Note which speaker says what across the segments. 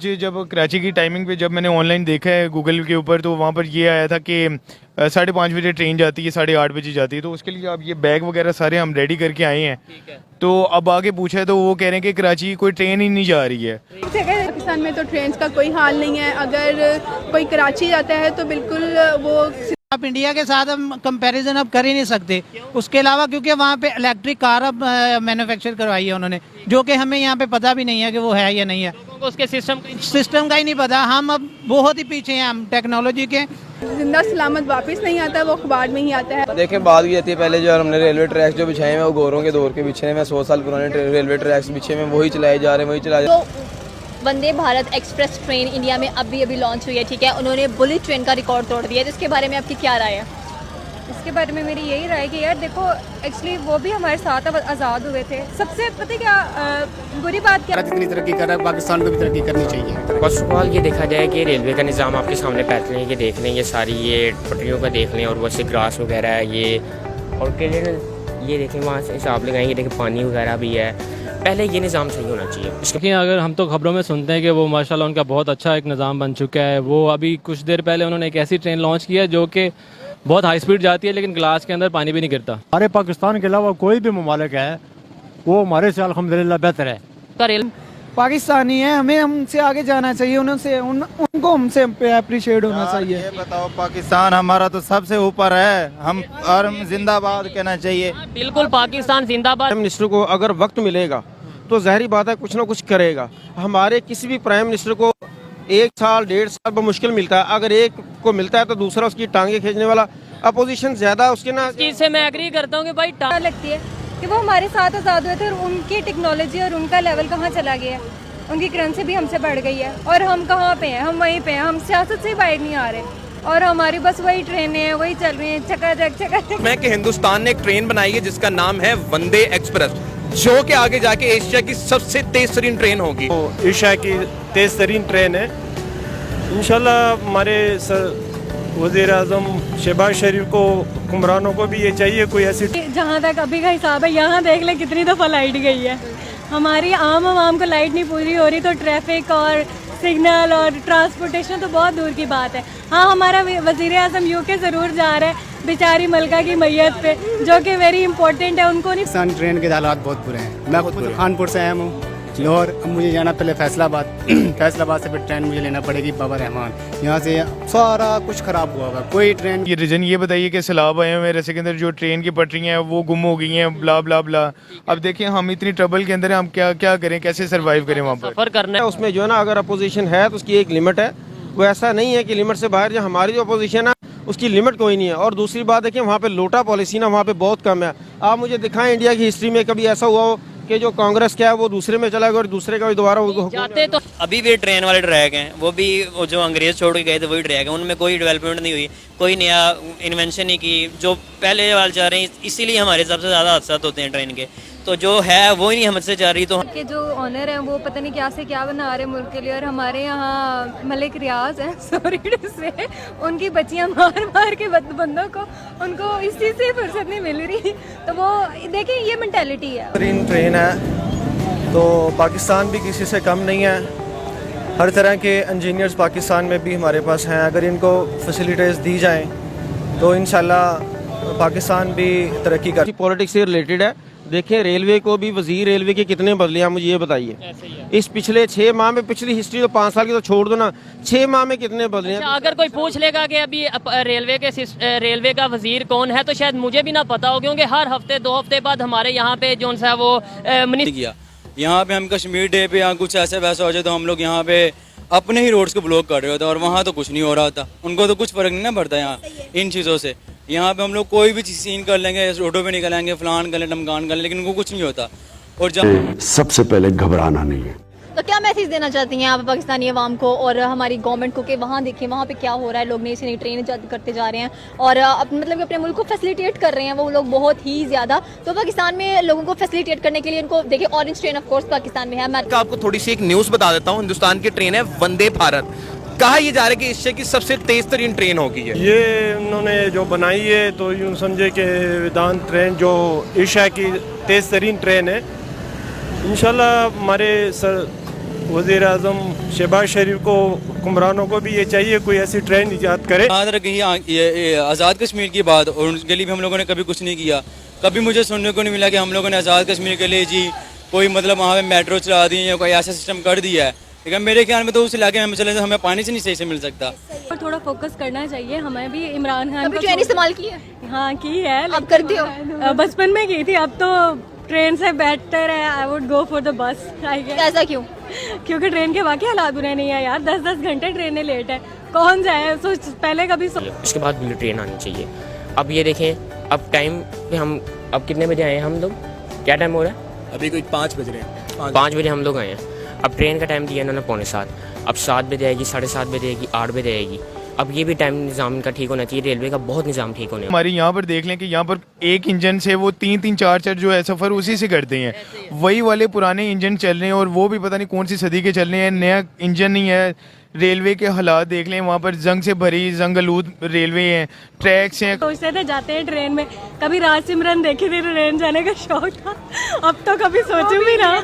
Speaker 1: आज जब कराची की टाइमिंग पे जब मैंने ऑनलाइन देखा है गूगल के ऊपर, तो वहाँ पर ये आया था कि 5:30 बजे ट्रेन जाती है, 8:30 बजे जाती है। तो उसके लिए अब ये बैग वगैरह सारे हम रेडी करके आए हैं। तो अब आगे पूछा है तो वो कह रहे हैं कि कराची की कोई ट्रेन ही नहीं जा रही है।
Speaker 2: पाकिस्तान में तो ट्रेन का कोई हाल नहीं है। अगर कोई कराची जाता है तो बिल्कुल वो
Speaker 3: आप इंडिया के साथ हम कंपैरिजन अब कर ही नहीं सकते। उसके अलावा क्योंकि वहाँ पे इलेक्ट्रिक कार अब मैन्युफैक्चर करवाई है उन्होंने, जो कि हमें यहाँ पे पता भी नहीं है कि वो है या नहीं है।
Speaker 4: उसके
Speaker 3: सिस्टम का ही नहीं पता। हम अब बहुत ही पीछे हैं हम टेक्नोलॉजी के।
Speaker 2: जिंदा सलामत वापस नहीं आता, वो अखबार में ही आता है।
Speaker 5: देखें, बात भी आती है पहले जो हमने रेलवे ट्रैक्स जो बिछाए हैं वो गोरों के दौर के बिछे हैं। 100 साल पुराने रेलवे ट्रैक्स बिछे हैं, वही चलाए जा रहे हैं, वही चलाए जा रहे हैं।
Speaker 6: Vande Bharat express train India में अभी लॉन्च हुई है, ठीक है। उन्होंने बुलेट ट्रेन का रिकॉर्ड तोड़ दिया है, तो इसके बारे में आपकी क्या राय है?
Speaker 7: इसके बारे में मेरी यही राय कि यार देखो, एक्चुअली वो भी हमारे साथ आज़ाद हुए थे। सबसे पता है क्या बुरी बात क्या,
Speaker 8: इतनी तरक्की कर रहा है, पाकिस्तान को भी तरक्की करनी चाहिए।
Speaker 4: फर्स्ट ऑफ ऑल ये देखा जाए कि रेलवे का निज़ाम आपके सामने बैठ लें, ये देख लें, ये सारी ये पटरियों का देख लें, और वैसे ग्रास वगैरह है ये, और ये देखें वहाँ से हिसाब लगाएंगे, देखें पानी वगैरह भी है। पहले ये निज़ाम सही होना चाहिए।
Speaker 9: देखिए, अगर हम तो खबरों में सुनते हैं कि वो माशाल्लाह उनका बहुत अच्छा एक निज़ाम बन चुका है। वो अभी कुछ देर पहले उन्होंने एक ऐसी ट्रेन लॉन्च की है जो कि बहुत हाई स्पीड जाती है, लेकिन ग्लास के अंदर पानी भी नहीं गिरता।
Speaker 10: हमारे पाकिस्तान के अलावा कोई भी ममालिक है वो हमारे से अल्हम्दुलिल्लाह बेहतर है।
Speaker 3: पाकिस्तानी है, हमें हमसे आगे जाना चाहिए, उनको हमसे अप्रिशिएट होना चाहिए।
Speaker 5: ये बताओ, पाकिस्तान हमारा तो सबसे ऊपर है, हम और जिंदाबाद कहना चाहिए।
Speaker 4: बिल्कुल, पाकिस्तान जिंदाबाद।
Speaker 11: प्राइम मिनिस्टर को अगर वक्त मिलेगा तो ज़ाहिर बात है कुछ ना कुछ करेगा। हमारे किसी भी प्राइम मिनिस्टर को 1 साल 1.5 साल पर मुश्किल मिलता है। अगर एक को मिलता है तो दूसरा उसकी टांगे खींचने वाला। अपोजिशन ज्यादा उसके ना
Speaker 4: चीज़ से मैं एग्री करता हूँ कि भाई
Speaker 7: लगती है कि वो हमारे साथ आज़ाद हुए थे और उनकी टेक्नोलॉजी और उनका लेवल कहाँ चला गया है। उनकी करेंसी भी हमसे बढ़ गई है और हम कहाँ पे हैं, हम वहीं पे हैं। हम सियासत से बाहर नहीं आ रहे और हमारी बस वही ट्रेनें हैं, वही चल रही हैं, चकाचक।
Speaker 12: मैं कि हिंदुस्तान ने एक ट्रेन बनाई है जिसका नाम है वंदे एक्सप्रेस, जो कि आगे जाके एशिया की सबसे तेज तरीन ट्रेन होगी।
Speaker 10: एशिया की तेज तरीन ट्रेन है। इंशाल्लाह हमारे वज़ीर आज़म शहबाज शरीफ को, हुक्मरानों को भी ये चाहिए कोई ऐसी।
Speaker 7: जहाँ तक अभी का हिसाब है, यहाँ देख ले कितनी दफ़ा लाइट गई है। हमारी आम को लाइट नहीं पूरी हो रही तो ट्रैफिक और सिग्नल और ट्रांसपोर्टेशन तो बहुत दूर की बात है। हाँ, हमारा वज़ीर आज़म यूके ज़रूर जा रहा है बेचारी मलका की मैयत पे, जो कि वेरी इंपॉर्टेंट है। उनको नहीं,
Speaker 8: ट्रेन के हालात बहुत बुरे हैं। मैं खुद खानपुर से आया हूँ लाहौर, अब मुझे जाना पहले फैसलाबाद फैसलाबाद से फिर ट्रेन मुझे लेना पड़ेगी बाबा रहमान। यहाँ से सारा कुछ खराब हुआ हुआ, कोई ट्रेन।
Speaker 1: ये रीज़न ये बताइए कि सैलाब आए हैं मेरे से के अंदर, जो ट्रेन की पटरियाँ हैं वो गुम हो गई हैं, ब्ला ब्ला ब्ला। अब देखिए हम इतनी ट्रबल के अंदर हैं, हम क्या करें, कैसे सर्वाइव करें वहाँ पर।
Speaker 4: करना है
Speaker 11: उसमें जो है ना, अगर अपोजिशन है तो उसकी एक लिमिट है। वो ऐसा नहीं है कि लिमिट से बाहर। जो हमारी जो अपोजिशन है उसकी लिमिट कोई नहीं है। और दूसरी बात है कि वहाँ पे लोटा पॉलिसी ना वहाँ पे बहुत कम है। आप मुझे दिखाएं इंडिया की हिस्ट्री में कभी ऐसा हुआ हो कि जो कांग्रेस क्या है वो दूसरे में चला गया और दूसरे का भी दोबारा
Speaker 4: जाते। तो
Speaker 13: अभी भी ट्रेन वाले ट्रैक हैं, वो भी वो जो अंग्रेज छोड़ के गए थे वही ट्रैक हैं। उनमें कोई डेवलपमेंट नहीं हुई, कोई नया इन्वेंशन नहीं की, जो पहले वाले चल रहे हैं। इसीलिए हमारे सबसे ज़्यादा हादसा होते हैं ट्रेन के। तो जो है वो ही नहीं हमसे चल रही। तो
Speaker 7: के जो ऑनर हैं वो पता नहीं क्या से क्या बना रहे मुल्क के लिए। और हमारे यहाँ मलिक रियाज हैं, सॉरी से उनकी बच्चियाँ मार के बंदों को, उनको इस चीज़ से फुर्सत नहीं मिल रही। तो वो देखिए, ये मेंटालिटी है।
Speaker 5: ट्रेन है तो पाकिस्तान भी किसी से कम नहीं है। हर तरह के इंजीनियर्स पाकिस्तान में भी हमारे पास हैं। अगर इनको फैसिलिटीज़ दी जाएं तो इंशाल्लाह पाकिस्तान भी तरक्की कर।
Speaker 11: पॉलिटिक्स से रिलेटेड है। देखें, रेलवे को भी वजीर रेलवे के कितने बदले हैं मुझे ये बताइए। इस पिछले 6 माह में, पिछली हिस्ट्री तो 5 साल की तो छोड़ दो ना, 6 माह में कितने बदले हैं?
Speaker 4: अगर कोई पूछ लेगा कि अभी रेलवे का वजीर कौन है तो शायद मुझे भी ना पता हो, क्योंकि हर हफ्ते 2 हफ्ते बाद हमारे यहाँ पे जो सा वो
Speaker 14: किया। यहाँ पे हम कश्मीर डे पे यहाँ कुछ ऐसा वैसा हो जाए तो हम लोग यहाँ पे अपने ही रोड्स को ब्लॉक कर रहे होते हैं और वहाँ तो कुछ नहीं हो रहा था। उनको तो कुछ फर्क नहीं ना पड़ता यहाँ इन चीज़ों से। यहाँ पे हम लोग कोई भी चीज़ सीन कर लेंगे, रोडों पे निकलेंगे, फलान कर लें, टमकान कर लें, लेकिन उनको कुछ नहीं होता। और जब
Speaker 15: सबसे पहले घबराना नहीं है।
Speaker 6: तो क्या मैसेज देना चाहती हैं आप पाकिस्तानी अवाम को और हमारी गवर्नमेंट को कि वहाँ देखिए वहाँ पे क्या हो रहा है, लोग नई से नई ट्रेन करते जा रहे हैं और मतलब कि अपने मुल्क को फैसिलिटेट कर रहे हैं वो लोग बहुत ही ज़्यादा। तो पाकिस्तान में लोगों को फैसिलिटेट करने के लिए उनको देखिए, orange train of course Pakistan में है। मैं
Speaker 12: आपको थोड़ी सी एक न्यूज़ बता देता हूँ। हिंदुस्तान की ट्रेन है वंदे भारत। कहा यह जा रहा है कि एशिया की सबसे तेज तरीन ट्रेन होगी।
Speaker 10: ये उन्होंने जो बनाई है तो यूँ समझे कि वेदांत ट्रेन जो एशिया की तेज तरीन ट्रेन है। इंशाल्लाह हमारे वज़ीर आज़म शहबाज शरीफ को, हुक्मरानों को भी ये चाहिए कोई ऐसी ट्रेन ईजाद करे।
Speaker 14: जहाँ तक ये आज़ाद कश्मीर की बात, और उसके लिए भी हम लोगों ने कभी कुछ नहीं किया। कभी मुझे सुनने को नहीं मिला कि हम लोगों ने आज़ाद कश्मीर के लिए जी कोई मतलब वहाँ पे मेट्रो चला दी या कोई ऐसा सिस्टम कर दिया है। लेकिन मेरे ख्याल में तो उस इलाके में चले हमें पानी से नहीं सही से मिल सकता।
Speaker 7: और थोड़ा फोकस करना चाहिए हमें भी। इमरान खान
Speaker 6: कभी ट्रेन इस्तेमाल की है?
Speaker 7: हाँ की है।
Speaker 6: अब करती हो?
Speaker 7: बचपन में की थी, अब तो ट्रेन से बेटर है। I would go for the bus.
Speaker 6: ऐसा क्यों?
Speaker 7: क्योंकि ट्रेन के बाकी हालात बुरे नहीं है यार। 10-10 घंटे ट्रेनें लेट है, कौन जाए? सोच पहले कभी
Speaker 4: उसके बाद बुलेट ट्रेन आनी चाहिए। अब ये देखें, अब टाइम पे हम अब कितने बजे आए हैं हम लोग? क्या टाइम हो रहा है?
Speaker 8: अभी कुछ 5 बज रहे हैं।
Speaker 4: 5 बजे हम लोग आए हैं। अब ट्रेन का टाइम दिया इन्होंने 6:45। अब 7 बजे आएगी, 7:30 बजे आएगी, 8 बजे आएगी। अब ये भी टाइम निज़ाम इनका ठीक होना चाहिए, रेलवे का बहुत निज़ाम ठीक होने।
Speaker 1: हमारे यहाँ पर देख लें कि यहाँ पर एक इंजन से वो 3-3, 4-4 जो है सफ़र उसी से करते हैं। वही वाले पुराने इंजन चल रहे हैं और वो भी पता नहीं कौन सी सदी के चल रहे हैं। नया इंजन नहीं है। रेलवे के हालात देख लें, वहाँ पर जंग से भरी, जंग आलूद रेलवे हैं, ट्रैक्स हैं।
Speaker 7: सोचते थे जाते हैं ट्रेन में, कभी राज सिमरन देखी थी, ट्रेन जाने का शौक था। अब तो कभी सोचूं भी ना।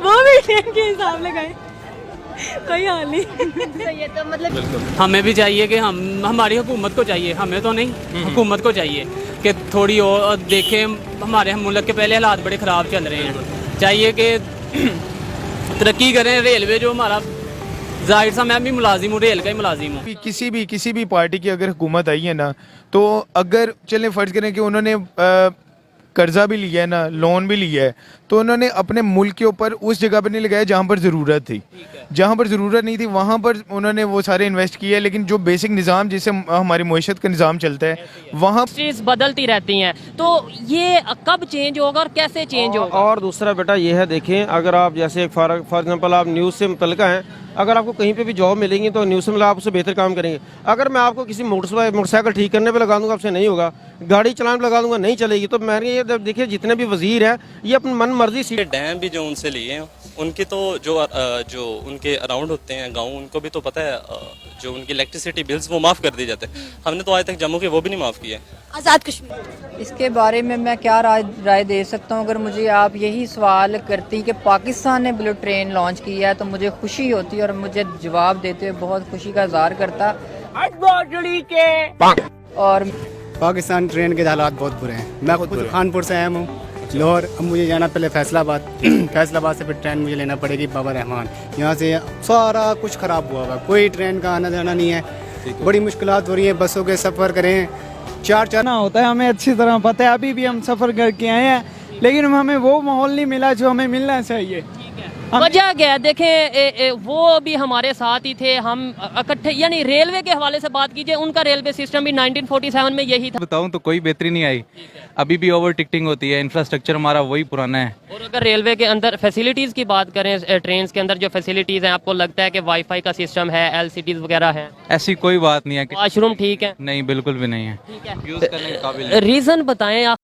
Speaker 7: वो भी ट्रेन के हिसाब लगाए, कोई हाल नहीं।
Speaker 6: तो ये तो मतलब
Speaker 9: हमें भी चाहिए कि हमारी हुकूमत को चाहिए, हमें तो नहीं, हुकूमत को चाहिए कि थोड़ी और देखें। हमारे मुल्क के पहले हालात बड़े ख़राब चल रहे हैं, चाहिए कि तरक्की करें। रेलवे जो हमारा, जाहिर सा मैं भी मुलाजिम हूँ, रेल का ही मुलाजिम हूँ।
Speaker 1: किसी भी पार्टी की अगर हुकूमत आई है ना, तो अगर चलें फ़र्ज़ करें कि उन्होंने कर्जा भी लिया है ना, लोन भी लिया है, तो उन्होंने अपने मुल्क के ऊपर उस जगह पर नहीं लगाया जहाँ पर ज़रूरत थी। जहाँ पर ज़रूरत नहीं थी वहाँ पर उन्होंने वो सारे इन्वेस्ट किया। लेकिन जो बेसिक निज़ाम जिससे हमारी मईशत का निज़ाम चलता है, वहाँ
Speaker 16: चीज़ बदलती रहती हैं। तो ये कब चेंज होगा और कैसे चेंज होगा?
Speaker 11: और दूसरा बेटा ये है, देखें, अगर आप जैसे फॉर एग्जाम्पल आप न्यूज़ से मुतल्लिक़ हैं, अगर आपको कहीं पे भी जॉब मिलेंगी तो न्यूज़ से मतलब आप उससे बेहतर काम करेंगे। अगर मैं आपको किसी मोटरसाइकिल ठीक करने पे लगा दूंगा, आपसे नहीं होगा। गाड़ी चलाने पे लगा दूंगा, नहीं चलेगी। तो मैंने ये देखिए, जितने भी वजीर हैं ये अपनी मन मर्जी से
Speaker 17: डैम भी जो उनसे लिए हैं, उनके तो जो उनके अराउंड होते हैं गांव, उनको भी तो पता है जो उनकी इलेक्ट्रिसिटी बिल्स वो माफ़ कर दिए जाते हैं। हमने तो आज तक जम्मू के वो भी नहीं माफ़ किए।
Speaker 6: आज़ाद कश्मीर,
Speaker 18: इसके बारे में मैं क्या राय दे सकता हूँ? अगर मुझे आप यही सवाल करती कि पाकिस्तान ने बुलेट ट्रेन लॉन्च की है तो मुझे खुशी होती और मुझे जवाब देते हुए बहुत खुशी का इज़हार करता। और
Speaker 8: पाकिस्तान ट्रेन के हालात बहुत बुरे हैं। मैं खुद खानपुर से आया हूँ, लाहौर। अब मुझे जाना पहले फैसलाबाद, फैसलाबाद से फिर ट्रेन मुझे लेना पड़ेगी बाबा रहमान। यहाँ से सारा कुछ ख़राब हुआ हुआ, कोई ट्रेन का आना जाना नहीं है। बड़ी मुश्किलात हो रही हैं, बसों के सफ़र करें 4-4
Speaker 19: ना होता है। हमें अच्छी तरह पता है, अभी भी हम सफ़र करके आए हैं, लेकिन हमें वो माहौल नहीं मिला जो हमें मिलना चाहिए।
Speaker 16: वजह क्या है? देखें, वो भी हमारे साथ ही थे, हम इकट्ठे। यानी रेलवे के हवाले से बात कीजिए, उनका रेलवे सिस्टम भी 1947 में यही था।
Speaker 20: बताऊं तो कोई बेहतरी नहीं आई, अभी भी ओवर टिकटिंग होती है, इंफ्रास्ट्रक्चर हमारा वही पुराना है।
Speaker 16: और अगर रेलवे के अंदर फैसिलिटीज़ की बात करें, ट्रेन के अंदर जो फैसिलिटीज़ हैं, आपको लगता है कि वाईफाई का सिस्टम है, LCDs वगैरह है?
Speaker 20: ऐसी कोई बात नहीं है।
Speaker 16: वॉशरूम ठीक है?
Speaker 20: नहीं, बिल्कुल भी नहीं है, यूज़ करने के काबिल।
Speaker 16: रीज़न बताएं आप।